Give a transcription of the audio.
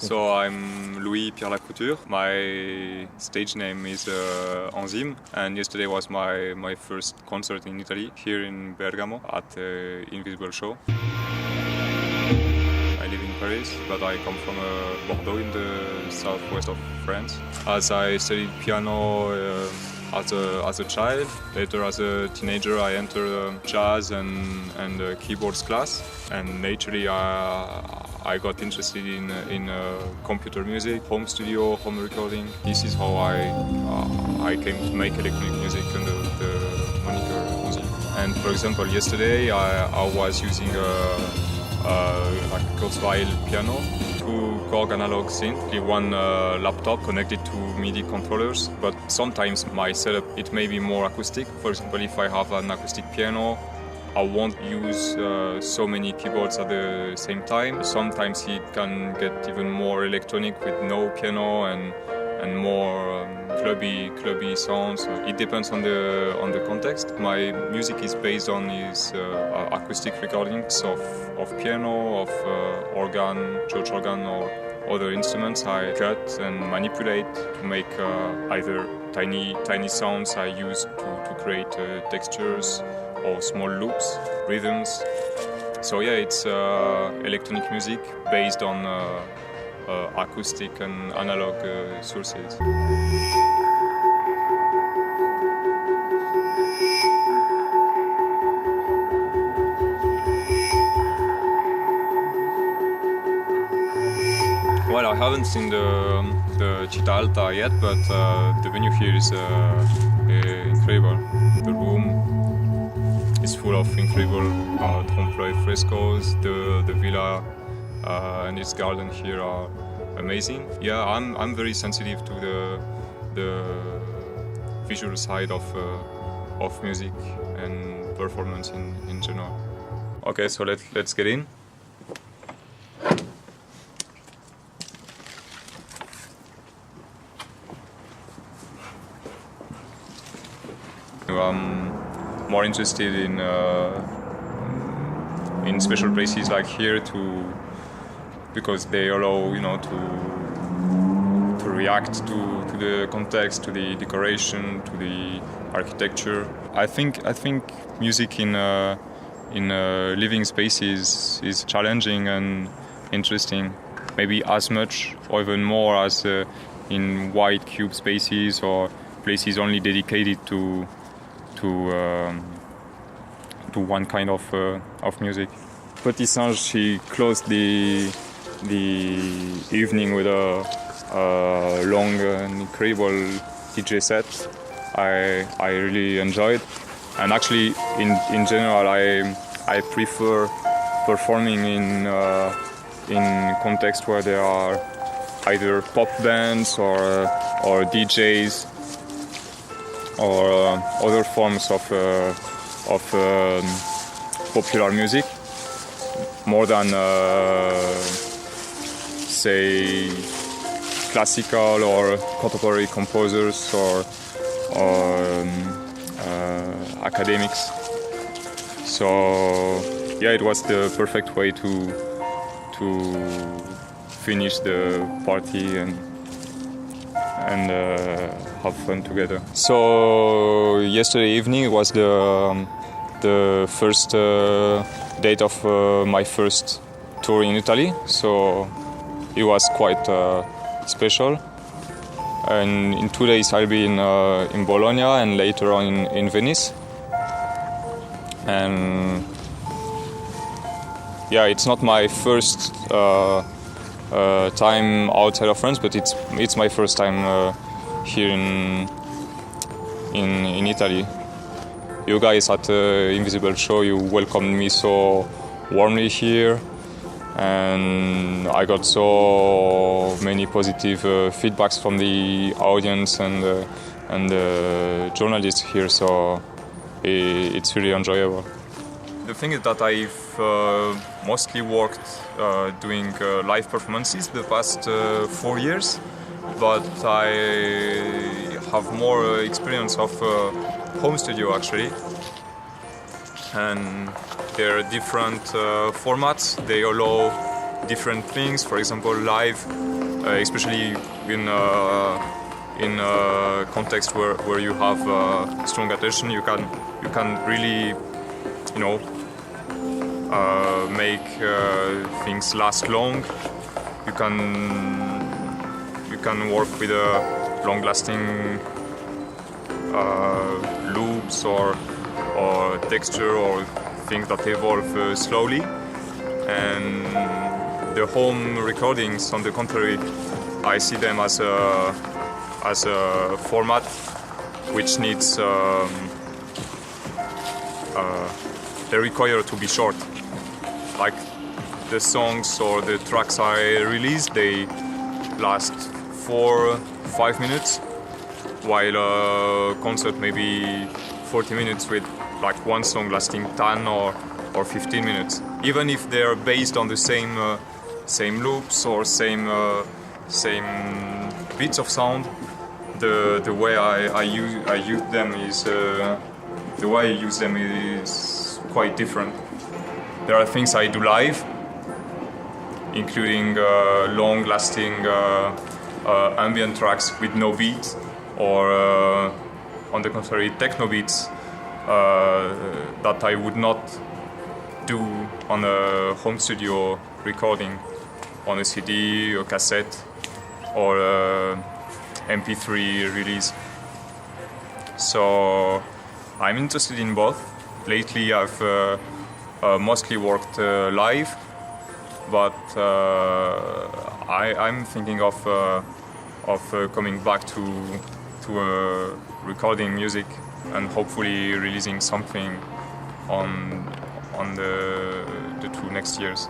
So I'm Louis Pierre-Lacouture. My stage name is Enzym, and yesterday was my first concert in Italy, here in Bergamo, at the Invisible Show. I live in Paris, but I come from Bordeaux in the southwest of France. As I studied piano as a child, later as a teenager I entered jazz and keyboards class, and naturally I got interested in computer music, home studio, home recording. This is how I came to make electronic music under the moniker Enzym. And for example, yesterday I was using like a Kurzweil piano, 2 Korg analog synth, one laptop connected to MIDI controllers. But sometimes my setup, it may be more acoustic. For example, if I have an acoustic piano, I won't use so many keyboards at the same time. Sometimes it can get even more electronic with no piano and more clubby sounds. It depends on the context. My music is based on acoustic recordings of piano, of organ, church organ, or other instruments. I cut and manipulate to make either tiny sounds I use to create textures, or small loops, rhythms. So yeah, it's electronic music based on acoustic and analog sources. Well, I haven't seen the Città Alta yet, but the venue here is incredible. The room is full of incredible trompe-l'œil frescoes. The villa and its garden here are amazing. Yeah, I'm very sensitive to the visual side of music and performance in general. Okay, so let's get in. I'm more interested in special places like here because they allow to react to the context, to the decoration, to the architecture. I think music in living spaces is challenging and interesting, maybe as much or even more as in white cube spaces or places only dedicated to one kind of music. Petit Singe, she closed the evening with a long and incredible DJ set. I really enjoyed, and actually in general I prefer performing in context where there are either pop bands or DJs or other forms of popular music, more than say classical or contemporary composers or academics. So yeah, it was the perfect way to finish the party and have fun together. So yesterday evening was the first date of my first tour in Italy, so it was quite special. And in 2 days I'll be in Bologna and later on in Venice. And yeah, it's not my first time outside of France, but it's my first time here in Italy. You guys at the Invisible Show, you welcomed me so warmly here, and I got so many positive feedbacks from the audience and the journalists here, so it's really enjoyable. The thing is that I've mostly worked doing live performances the past 4 years, but I have more experience of home studio actually, and there are different formats. They allow different things. For example, live, especially in a context where you have strong attention, you can really, you know, make things last long. You can work with long-lasting loops or texture or things that evolve slowly. And the home recordings, on the contrary, I see them as a format which needs they require to be short. Like the songs or the tracks I release, they last 4-5 minutes, while a concert maybe 40 minutes with like one song lasting 10 or 15 minutes. Even if they're based on the same loops or same bits of sound, the way I use them is quite different. There are things I do live, including long-lasting ambient tracks with no beat, or on the contrary, techno beats that I would not do on a home studio recording, on a CD or cassette or MP3 release. So I'm interested in both. Lately I've mostly worked live, but I'm thinking of coming back to recording music and hopefully releasing something on the 2 next years.